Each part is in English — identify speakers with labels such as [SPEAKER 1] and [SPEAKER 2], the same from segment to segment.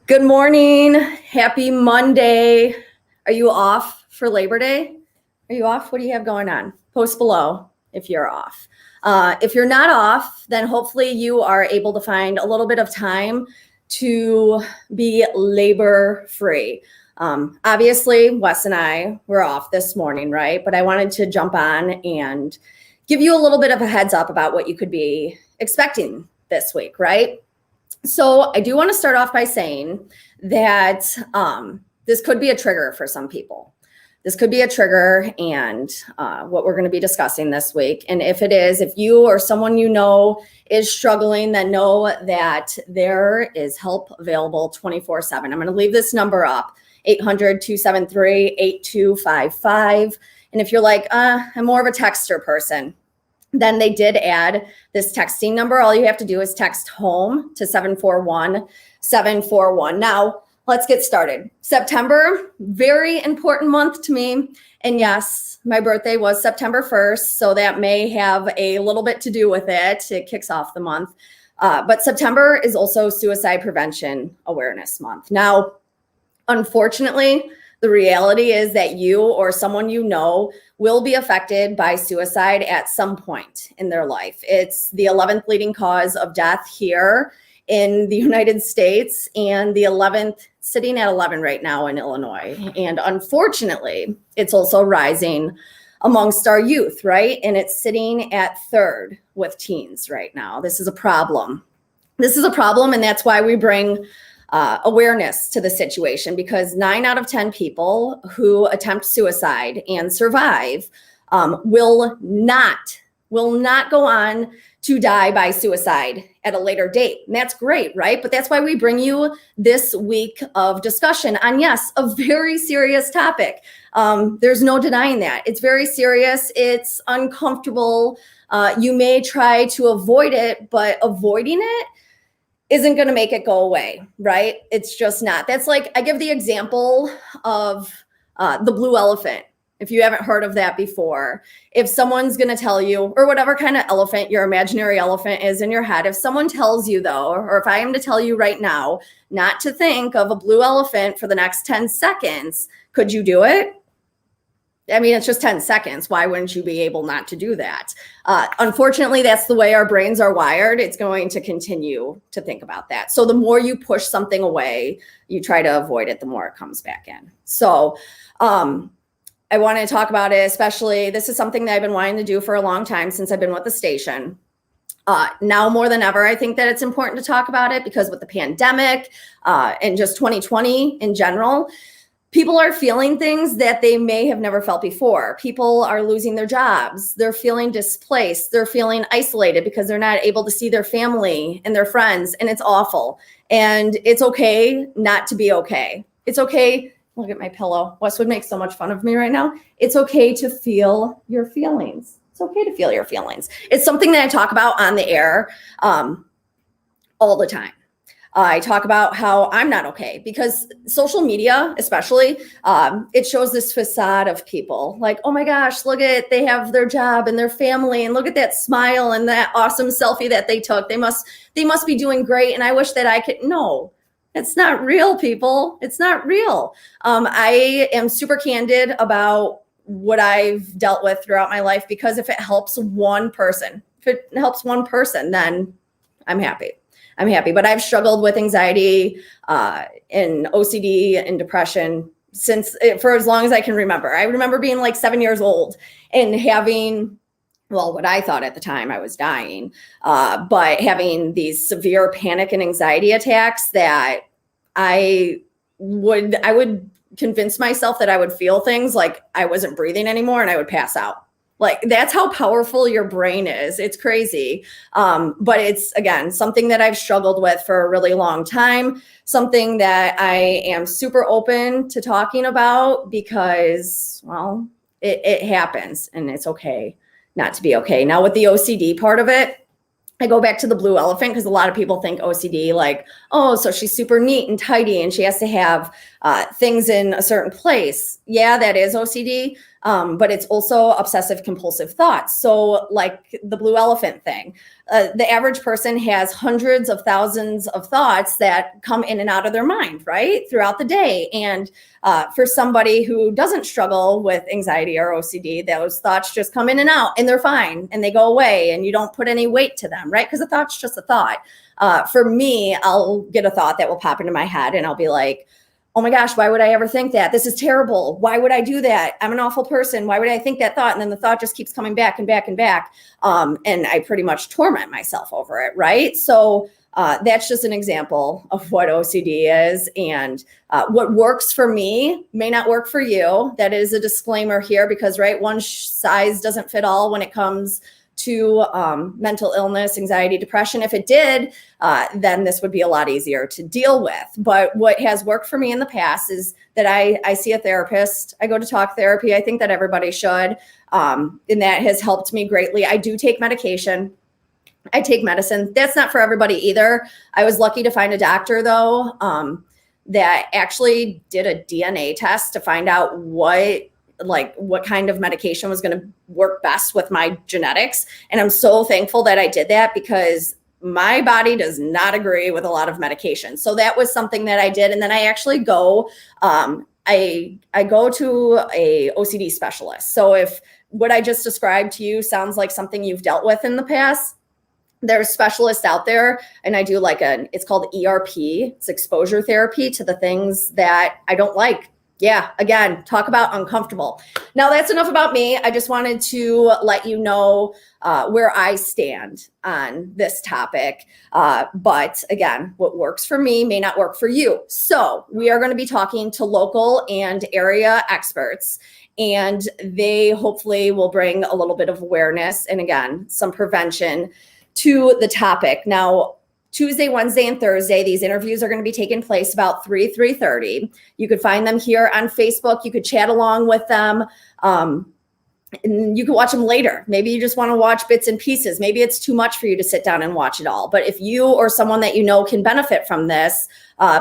[SPEAKER 1] Good morning. Happy Monday. Are you off for Labor Day? Are you off? What do you have going on? Post below if you're off. If you're not off, then hopefully you are able to find a little bit of time to be labor free. Obviously, Wes and I were off this morning, right? But I wanted to jump on and give you a little bit of a heads up about what you could be expecting this week, right? So I do want to start off by saying that this could be a trigger for some people. This could be a trigger and what we're going to be discussing this week. And if it is, if you or someone you know is struggling, then know that there is help available 24/7. I'm going to leave this number up, 800-273-8255. And if you're like, I'm more of a texter person, then they did add this texting number. All you have to do is text home to 741-741. Now, let's get started. September, very important month to me. And yes, my birthday was September 1st, so that may have a little bit to do with it. It kicks off the month. But September is also Suicide Prevention Awareness Month. Now, unfortunately, the reality is that you or someone you know will be affected by suicide at some point in their life. It's the 11th leading cause of death here in the United States and the 11th, sitting at 11 right now in Illinois. And unfortunately, it's also rising amongst our youth, right? And it's sitting at third with teens right now. This is a problem. This is a problem, and that's why we bring awareness to the situation, because 9 out of 10 people who attempt suicide and survive will not go on to die by suicide at a later date. And that's great, right? But that's why we bring you this week of discussion on, yes, a very serious topic. There's no denying that. It's very serious. It's uncomfortable. You may try to avoid it, but avoiding it isn't going to make it go away, right? It's just not. That's like, I give the example of the blue elephant. If you haven't heard of that before, if someone's going to tell you, or whatever kind of elephant your imaginary elephant is in your head, if someone tells you though, or if I am to tell you right now, not to think of a blue elephant for the next 10 seconds, could you do it? I mean, it's just 10 seconds. Why wouldn't you be able not to do that? Unfortunately, that's the way our brains are wired. It's going to continue to think about that. So the more you push something away, you try to avoid it, the more it comes back in. So I want to talk about it, especially, this is something that I've been wanting to do for a long time since I've been with the station. Now more than ever, I think that it's important to talk about it because with the pandemic and just 2020 in general, people are feeling things that they may have never felt before. People are losing their jobs. They're feeling displaced. They're feeling isolated because they're not able to see their family and their friends, and it's awful. And it's okay not to be okay. It's okay. Look at my pillow. Wes would make so much fun of me right now. It's okay to feel your feelings. It's okay to feel your feelings. It's something that I talk about on the air all the time. I talk about how I'm not okay because social media, especially, it shows this facade of people like, oh my gosh, look at, they have their job and their family, and look at that smile and that awesome selfie that they took. They must be doing great. And I wish that I could. No, it's not real, people. It's not real. I am super candid about what I've dealt with throughout my life, because if it helps one person, then I'm happy. But I've struggled with anxiety and OCD and depression for as long as I can remember. I remember being like 7 years old and having, well, what I thought at the time I was dying, but having these severe panic and anxiety attacks that I would convince myself that I would feel things like I wasn't breathing anymore and I would pass out. Like, that's how powerful your brain is. It's crazy. But it's, again, something that I've struggled with for a really long time, something that I am super open to talking about because, well, it happens and it's okay not to be okay. Now, with the OCD part of it, I go back to the blue elephant because a lot of people think OCD like, oh, so she's super neat and tidy and she has to have things in a certain place. Yeah, that is OCD. but it's also obsessive compulsive thoughts. So like the blue elephant thing, the average person has hundreds of thousands of thoughts that come in and out of their mind, right, throughout the day. And for somebody who doesn't struggle with anxiety or OCD, those thoughts just come in and out and they're fine and they go away and you don't put any weight to them, right? Because a thought's just a thought. For me, I'll get a thought that will pop into my head and I'll be like, oh my gosh, why would I ever think that? This is terrible. Why would I do that? I'm an awful person. Why would I think that thought? And then the thought just keeps coming back and back and back. And I pretty much torment myself over it, right? So that's just an example of what OCD is. And what works for me may not work for you. That is a disclaimer here because, right, one size doesn't fit all when it comes to mental illness, anxiety, depression. If it did, then this would be a lot easier to deal with. But what has worked for me in the past is that I see a therapist. I go to talk therapy. I think that everybody should. And that has helped me greatly. I do take medication. I take medicine. That's not for everybody either. I was lucky to find a doctor though, that actually did a DNA test to find out what kind of medication was going to work best with my genetics. And I'm so thankful that I did that because my body does not agree with a lot of medication. So that was something that I did. And then I actually go, I go to a OCD specialist. So if what I just described to you sounds like something you've dealt with in the past, there's specialists out there, and I do it's called ERP. It's exposure therapy to the things that I don't like. Yeah, again, talk about uncomfortable. Now that's enough about me. I just wanted to let you know where I stand on this topic. But again, what works for me may not work for you. So we are going to be talking to local and area experts, and they hopefully will bring a little bit of awareness and again, some prevention to the topic. Now, Tuesday, Wednesday, and Thursday, these interviews are going to be taking place about 3:30. You could find them here on Facebook. You could chat along with them. And you can watch them later. Maybe you just want to watch bits and pieces. Maybe it's too much for you to sit down and watch it all. But if you or someone that you know can benefit from this,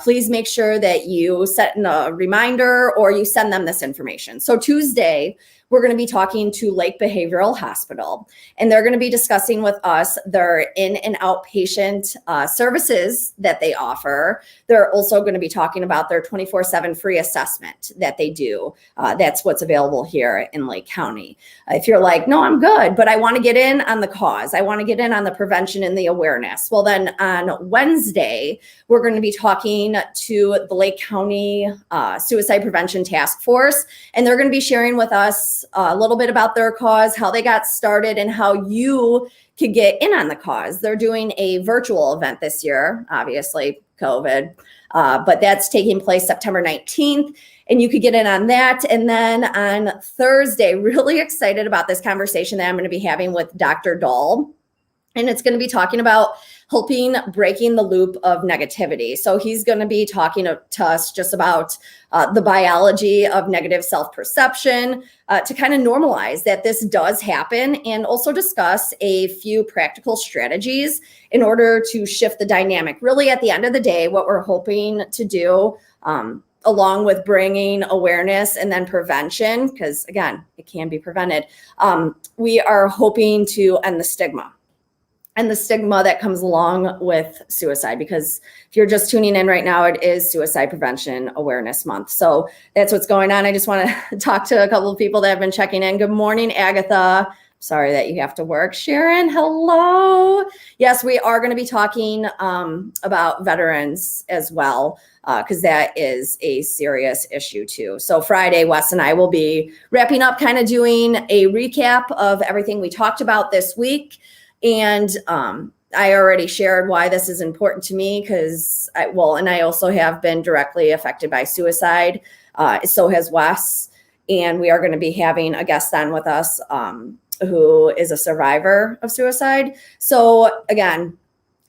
[SPEAKER 1] please make sure that you set a reminder or you send them this information. So Tuesday, we're going to be talking to Lake Behavioral Hospital, and they're going to be discussing with us their in and outpatient services that they offer. They're also going to be talking about their 24/7 free assessment that they do. That's what's available here in Lake County. If you're like, no, I'm good, but I want to get in on the cause. I want to get in on the prevention and the awareness. Well, then on Wednesday, we're going to be talking to the Lake County Suicide Prevention Task Force, and they're going to be sharing with us a little bit about their cause, how they got started, and how you could get in on the cause. They're doing a virtual event this year, obviously COVID, but that's taking place September 19th, and you could get in on that. And then on Thursday, really excited about this conversation that I'm going to be having with Dr. Dahl. And it's going to be talking about helping breaking the loop of negativity. So he's going to be talking to us just about the biology of negative self-perception to kind of normalize that this does happen, and also discuss a few practical strategies in order to shift the dynamic. Really, at the end of the day, what we're hoping to do, along with bringing awareness and then prevention, because again, it can be prevented, we are hoping to end the stigma. And the stigma that comes along with suicide, because if you're just tuning in right now, it is Suicide Prevention Awareness Month. So that's what's going on. I just want to talk to a couple of people that have been checking in. Good morning, Agatha. Sorry that you have to work. Sharon, hello. Yes, we are going to be talking about veterans as well, because that is a serious issue too. So Friday, Wes and I will be wrapping up, kind of doing a recap of everything we talked about this week. And I already shared why this is important to me because I also have been directly affected by suicide. So has Wes. And we are going to be having a guest on with us who is a survivor of suicide. So again,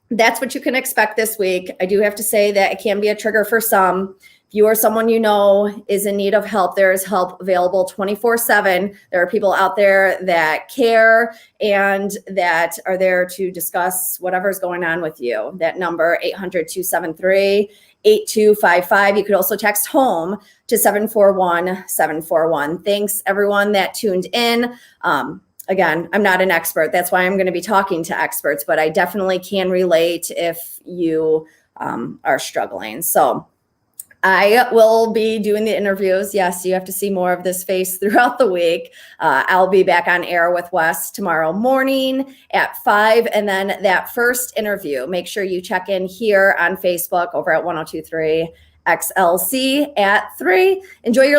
[SPEAKER 1] that's what you can expect this week. I do have to say that it can be a trigger for some. If you or someone you know is in need of help, there is help available 24/7. There are people out there that care and that are there to discuss whatever's going on with you. That number, 800-273-8255. You could also text HOME to 741-741. Thanks, everyone that tuned in. Again, I'm not an expert. That's why I'm going to be talking to experts, but I definitely can relate if you are struggling. So I will be doing the interviews. Yes, you have to see more of this face throughout the week. I'll be back on air with Wes tomorrow morning at 5. And then that first interview, make sure you check in here on Facebook over at 1023 XLC at 3. Enjoy your